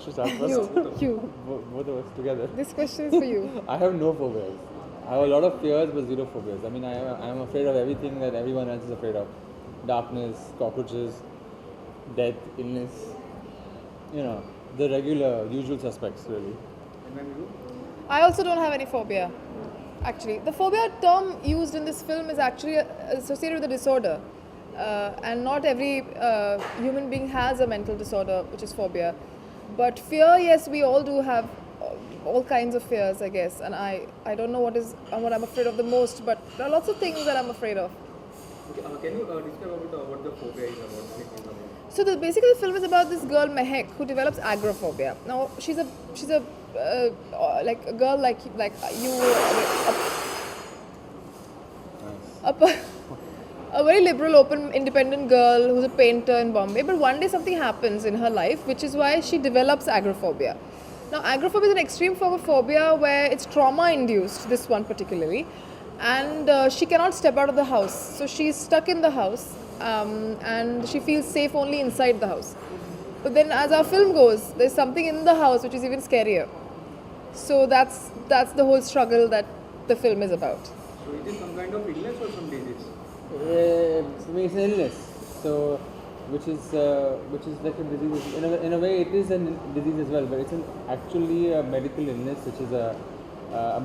should start first? You. Both of us together. This question is for you. I have no phobias. I have a lot of fears, but zero phobias. I mean, I am afraid of everything that everyone else is afraid of. Darkness, cockroaches, death, illness. You know, the regular, usual suspects, really. I also don't have any phobia. Actually, the phobia term used in this film is actually associated with a disorder. And not every human being has a mental disorder, which is phobia. But fear, yes, we all do have all kinds of fears, I guess. And I don't know what I'm afraid of the most, but there are lots of things that I'm afraid of. Okay, can you describe about what the phobia is about? So basically, the film is about this girl Mehek who develops agoraphobia. Now she's a like a girl like you, a very liberal, open, independent girl who's a painter in Bombay. But one day something happens in her life, which is why she develops agoraphobia. Now agoraphobia is an extreme form of phobia where it's trauma induced. This one particularly. And she cannot step out of the house, so she's stuck in the house, and she feels safe only inside the house. But then, as our film goes, there's something in the house which is even scarier. So that's the whole struggle that the film is about. So is it some kind of illness or some disease? I mean, it's an illness, so which is like a disease. In a way, it is a disease as well, but it's actually a medical illness, which is a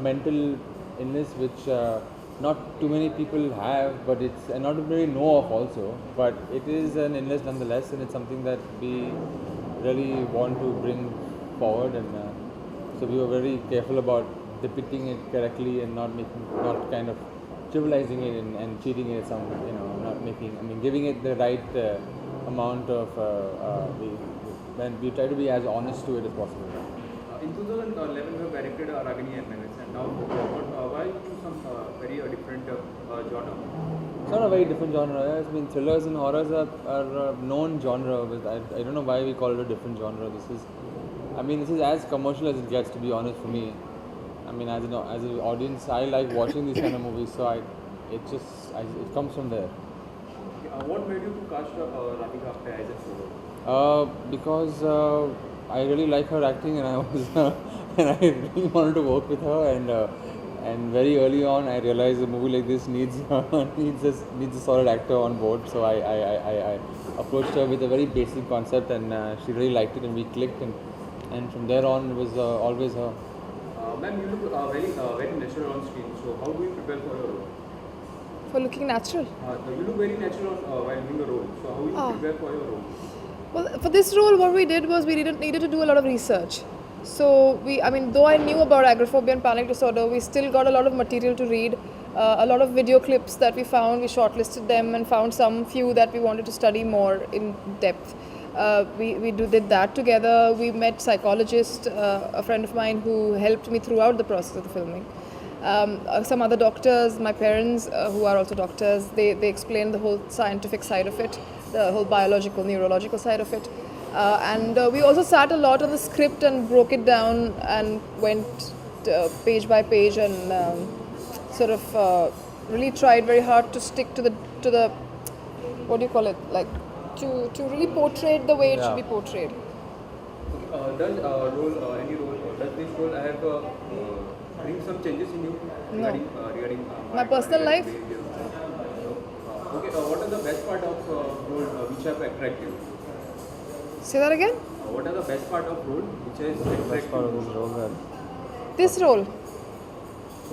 mental illness which not too many people have, but it's not very know of also. But it is an illness nonetheless, and it's something that we really want to bring forward, and so we were very careful about depicting it correctly and not kind of trivializing it and treating it some, giving it the right amount of. We try to be as honest to it as possible. In 2011, we have directed Ragini and Menace, and now why choose some very different genre? It's not a very different genre. I mean, thrillers and horrors are a known genre. I don't know why we call it a different genre. This is as commercial as it gets, to be honest, for me. I mean, as an audience, I like watching these kind of movies, so it comes from there. What made you to cast Radhika Apte as a solo? Because I really like her acting, and I really wanted to work with her, and very early on I realized a movie like this needs a solid actor on board. So I approached her with a very basic concept, and she really liked it, and we clicked, and from there on it was always her. Ma'am, you look very natural on screen. So how do you prepare for your role? For looking natural. You look very natural while doing the role. So how do you prepare for your role? Well, for this role, what we did was we needed to do a lot of research. So though I knew about agoraphobia and panic disorder, we still got a lot of material to read. A lot of video clips that we found, we shortlisted them and found some few that we wanted to study more in depth. We did that together. We met psychologist, a friend of mine who helped me throughout the process of the filming. Some other doctors, my parents who are also doctors, they explained the whole scientific side of it, the whole biological, neurological side of it. And we also sat a lot on the script and broke it down and went page by page and really tried very hard to stick to the what do you call it, like to really portray it the way it should be portrayed. Does this role have bring some changes in you regarding my personal life? Okay, what are the best part of role which have attracted you? Say that again? What are the best part of role which has attracted you? This role?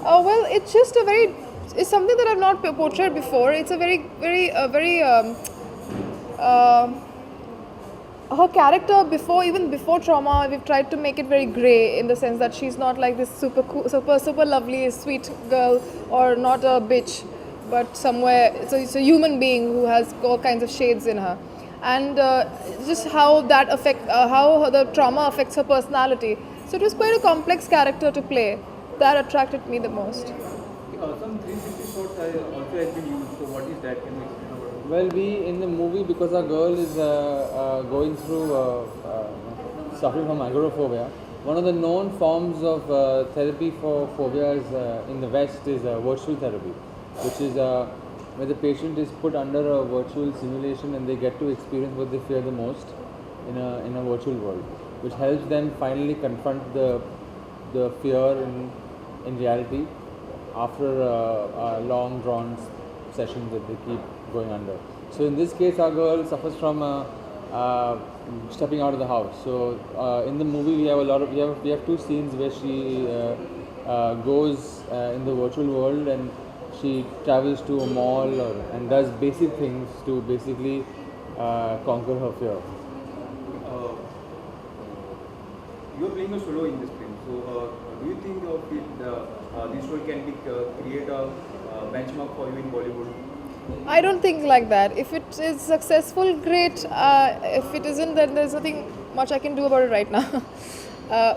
Well, it's just it's something that I've not portrayed before. It's a very her character even before trauma, we've tried to make it very grey in the sense that she's not like this super cool, super lovely, sweet girl, or not a bitch, but somewhere it's a human being who has all kinds of shades in her, and just how how the trauma affects her personality. So it was quite a complex character to play. That attracted me the most. Some 360 shots also has been used. So what is that? Can you explain about it? Well, we in the movie, because our girl is going through suffering from agoraphobia. One of the known forms of therapy for phobias in the West is virtual therapy, which is where the patient is put under a virtual simulation and they get to experience what they fear the most in a virtual world. which helps them finally confront the fear in reality after a long drawn session that they keep going under. So in this case, our girl suffers from stepping out of the house. So in the movie, we have we have two scenes where she goes in the virtual world, and she travels to a mall and does basic things to basically conquer her fear. Uh, you are playing a solo in this film. So do you think this role can be create a benchmark for you in Bollywood? I don't think like that. If it is successful, great. If it isn't, then there's nothing much I can do about it right now.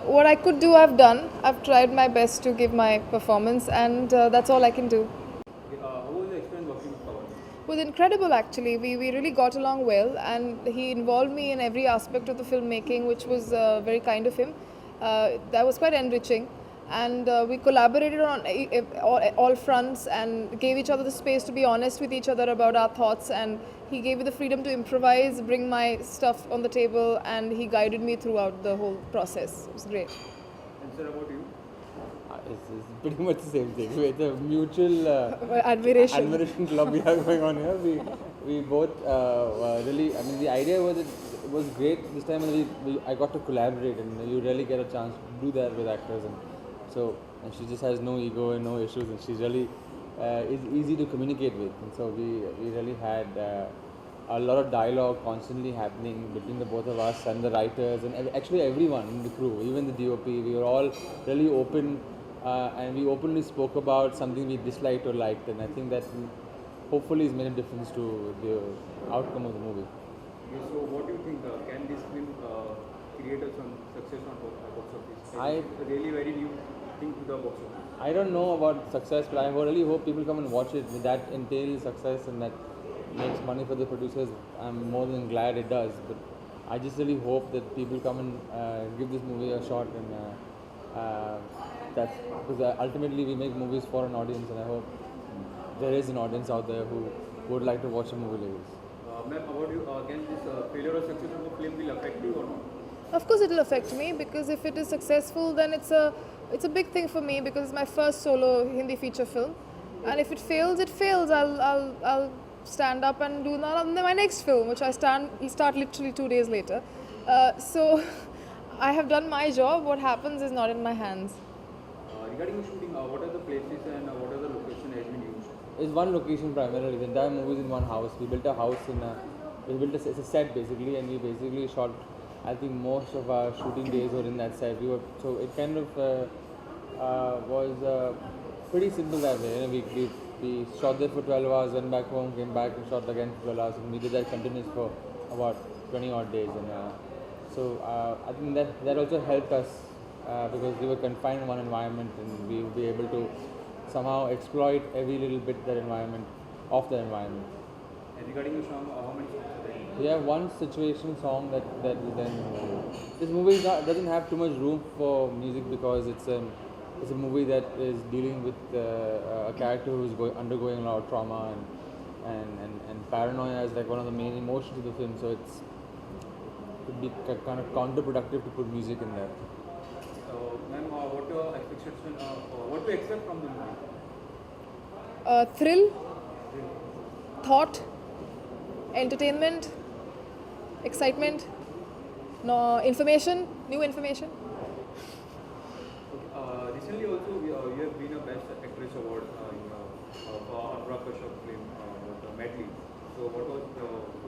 What I could do, I've done. I've tried my best to give my performance, and that's all I can do. How was the experience working with Pawan? It was incredible, actually. We really got along well, and he involved me in every aspect of the filmmaking, which was very kind of him. That was quite enriching. And we collaborated on all fronts and gave each other the space to be honest with each other about our thoughts, and he gave me the freedom to improvise, bring my stuff on the table, and he guided me throughout the whole process. It was great. And sir, about you? It's pretty much the same thing. It's a mutual Admiration. club we have going on here. We both really. I mean, the idea was it was great this time, and I got to collaborate, and you really get a chance to do that with actors, and she just has no ego and no issues, and she's really is easy to communicate with, and so we really had a lot of dialogue constantly happening between the both of us and the writers and actually everyone in the crew, even the DOP. We were all really open, and we openly spoke about something we disliked or liked, and I think that hopefully has made a difference to the outcome of the movie. Okay, so what do you think? Can this film create some success on box office? It's really very new thing to the box office. I don't know about success, but I really hope people come and watch it. That entails success and that makes money for the producers. I'm more than glad it does, but I just really hope that people come and give this movie a shot, and that's because ultimately we make movies for an audience, and I hope there is an audience out there who would like to watch a movie like this. Ma'am, about you, can this failure or success of the film will affect you or not? Of course, it will affect me, because if it is successful, then it's a big thing for me, because it's my first solo Hindi feature film, and if it fails, it fails. I'll stand up and do my next film, which I start literally 2 days later. So I have done my job. What happens is not in my hands. Regarding the shooting, what are the places and what are the location has been used? It's one location primarily. The entire movie is in one house. We built a house it's a set basically, and we basically shot. I think most of our shooting days were in that set. So it kind of was pretty simple that way. You know, we shot there for 12 hours, went back home, came back and shot again for 12 hours, and we did that continuous for about 20 odd days. And so I think that also helped us because we were confined in one environment, and we would be able to somehow exploit every little bit of that environment. And regarding the song, how many songs are there? We have one situation song that we then. This movie doesn't have too much room for music because it's a movie that is dealing with a character who's undergoing a lot of trauma and paranoia is like one of the main emotions of the film. So it would be kind of counterproductive to put music in there. Ma'am, what your expectation? What to expect from the movie? Thrill, thought, entertainment, excitement, information, new information. Okay, recently also you have been a Best Actress Award for Anurag Kashyap film with Medley. So what was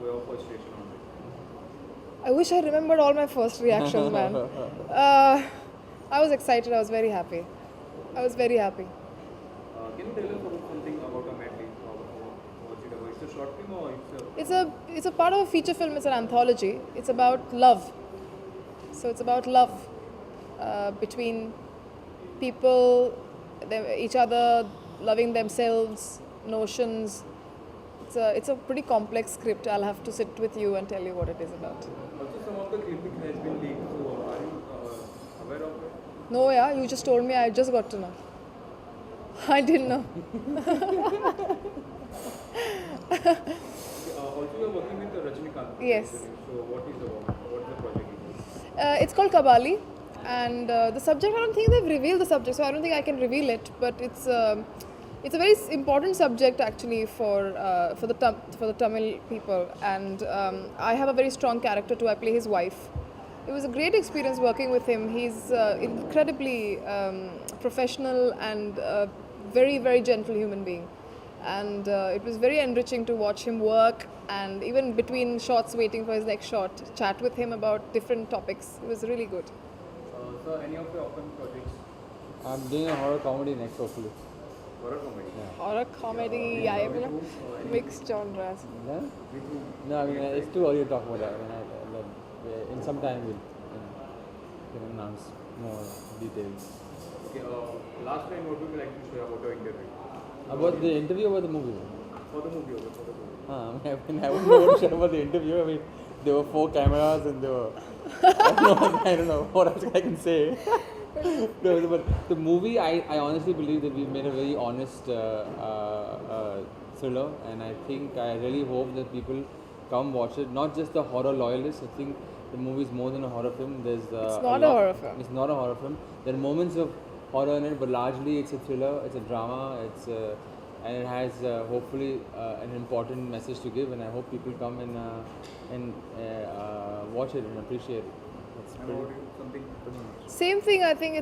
your first reaction on it? I wish I remembered all my first reactions, man. I was excited. I was very happy. Can you tell us about something about a Medley? What's it about? It's a short film or It's a part of a feature film. It's an anthology. It's about love. So it's about love between people, each other, loving themselves, notions. It's a pretty complex script. I'll have to sit with you and tell you what it is about. Also, some of the clipping has been leaked. So are you aware of it? No, yeah, you just told me. I just got to know. I didn't know. Also, you're working with Rajinikanth. Yes. So what is the project? It's called Kabali, and the subject, I don't think they've revealed the subject, so I don't think I can reveal it. But it's a very important subject actually for the Tamil people, and I have a very strong character too. I play his wife. It was a great experience working with him. He's incredibly professional and very gentle human being. And it was very enriching to watch him work, and even between shots waiting for his next shot, chat with him about different topics. It was really good. So any of your upcoming projects? I'm doing a horror comedy next, hopefully. Horror comedy? Horror comedy, I am mixed genres. Yeah? With whom? No, I mean, it's too early to talk about that. I mean, in some time we'll can announce more details. Okay, last line, what would you like to share about your interview? About the interview or the movie? For the movie, for the movie. I wouldn't know what to share about the interview. I mean, there were 4 cameras and there were. I don't know what else I can say. No, but the movie, I honestly believe that we made a very honest thriller, and I really hope that people come watch it. Not just the horror loyalists. I think the movie is more than a horror film. It's not a horror film. It's not a horror film. There are moments of horror in it, but largely it's a thriller. It's a drama. And it has hopefully an important message to give, and I hope people come and watch it and appreciate it. That's And pretty. about you, something? Same thing. I think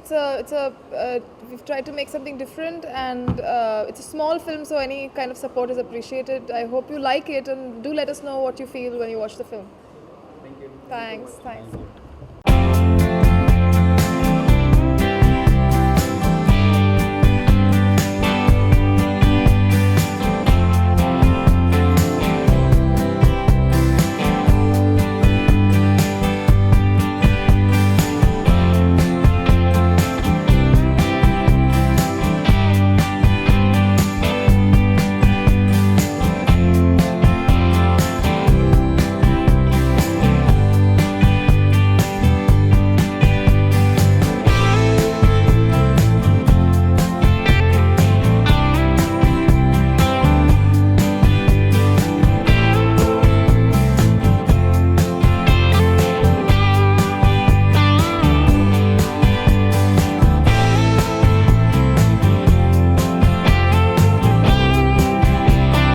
we've tried to make something different, and it's a small film, so any kind of support is appreciated. I hope you like it, and do let us know what you feel when you watch the film. Thank you. Thanks. Thank you.